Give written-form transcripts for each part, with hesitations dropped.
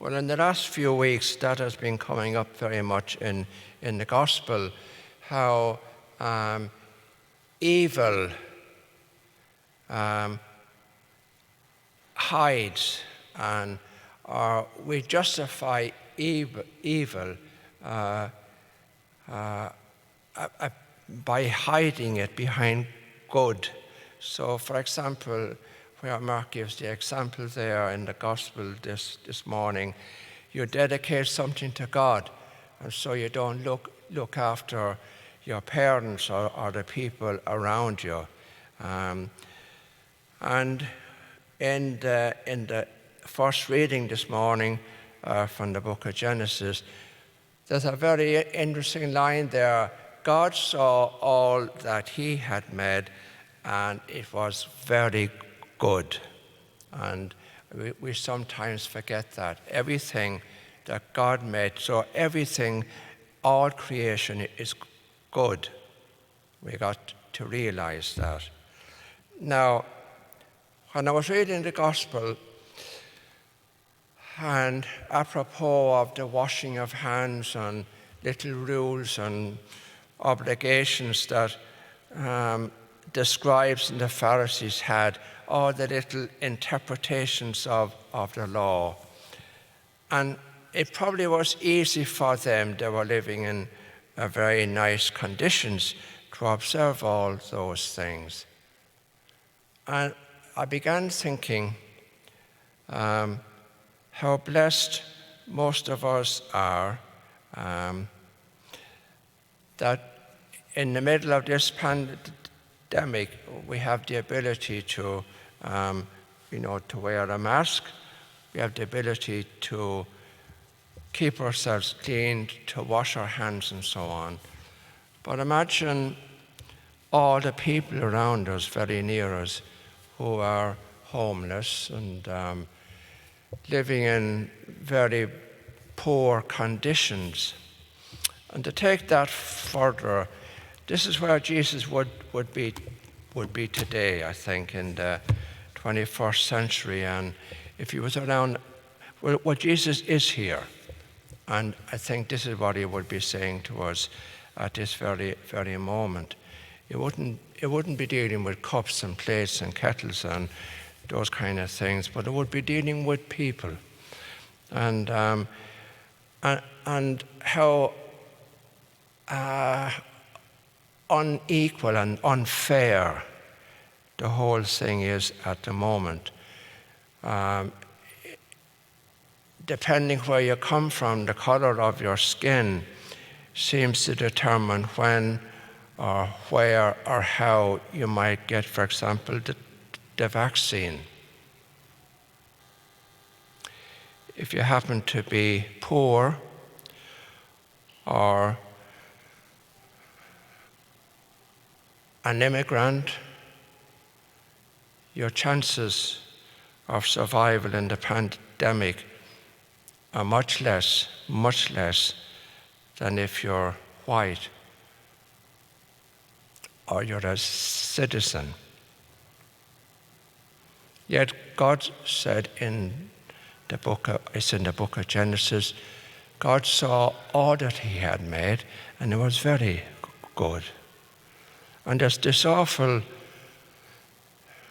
Well, in the last few weeks, that has been coming up very much in the gospel, how evil hides, and we justify evil by hiding it behind good. So, for example, where Mark gives the example there in the gospel this morning, you dedicate something to God, and so you don't look after your parents or the people around you. And in the first reading this morning from the book of Genesis, there's a very interesting line there. God saw all that he had made, and it was very good. And we sometimes forget that. Everything that God made, so everything, all creation is good. We got to realize that. Now, when I was reading the gospel, and apropos of the washing of hands and little rules and obligations that the scribes and the Pharisees had, all the little interpretations of the law. And it probably was easy for them. They were living in very nice conditions to observe all those things. And I began thinking how blessed most of us are that in the middle of this pandemic, we have the ability to, to wear a mask. We have the ability to keep ourselves clean, to wash our hands and so on. But imagine all the people around us, very near us, who are homeless and living in very poor conditions. And to take that further, this is where Jesus would be today, I think, in the 21st century. And if he was around, well, Jesus is here. And I think this is what he would be saying to us at this very, very moment. It wouldn't be dealing with cups and plates and kettles and those kind of things, but it would be dealing with people, and how unequal and unfair the whole thing is at the moment. Depending where you come from, the color of your skin seems to determine when or where or how you might get, for example, the vaccine. If you happen to be poor or an immigrant, your chances of survival in the pandemic are much less than if you're white or you're a citizen. Yet God said in the book of Genesis, God saw all that he had made, and it was very good. And there's this awful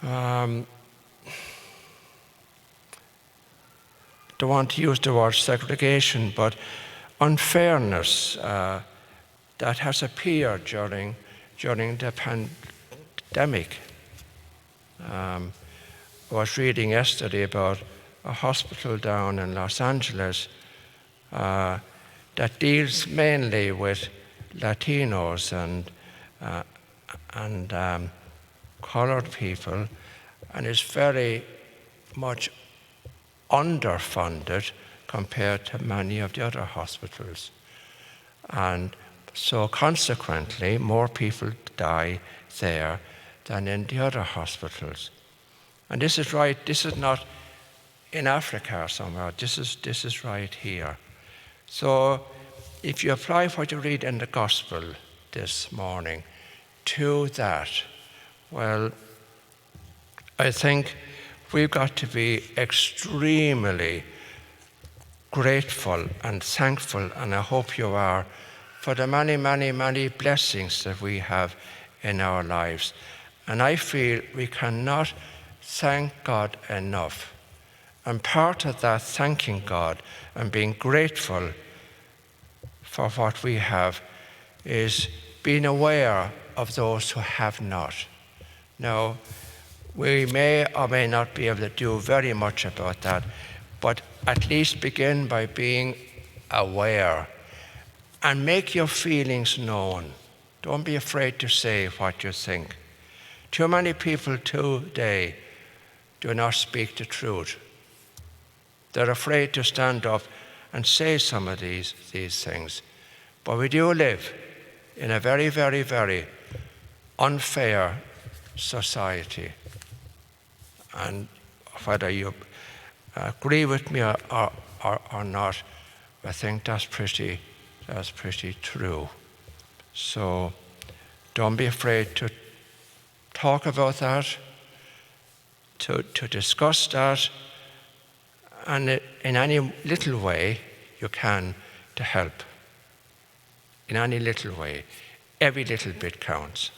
don't want to use the word segregation, but unfairness that has appeared during the pandemic. I was reading yesterday about a hospital down in Los Angeles that deals mainly with Latinos and colored people, and is very much underfunded compared to many of the other hospitals. And so consequently, more people die there than in the other hospitals. And this is right, this is not in Africa somewhere, this is right here. So if you apply what you read in the gospel this morning to that, well, I think we've got to be extremely grateful and thankful, and I hope you are, for the many, many, many blessings that we have in our lives. And I feel we cannot thank God enough. And part of that thanking God and being grateful for what we have is being aware of those who have not. Now, we may or may not be able to do very much about that, but at least begin by being aware and make your feelings known. Don't be afraid to say what you think. Too many people today do not speak the truth. They're afraid to stand up and say some of these things. But we do live in a very, very, very unfair society. And whether you agree with me or not, I think that's pretty true. So don't be afraid to talk about that, to discuss that, and in any little way you can to help. In any little way. Every little bit counts.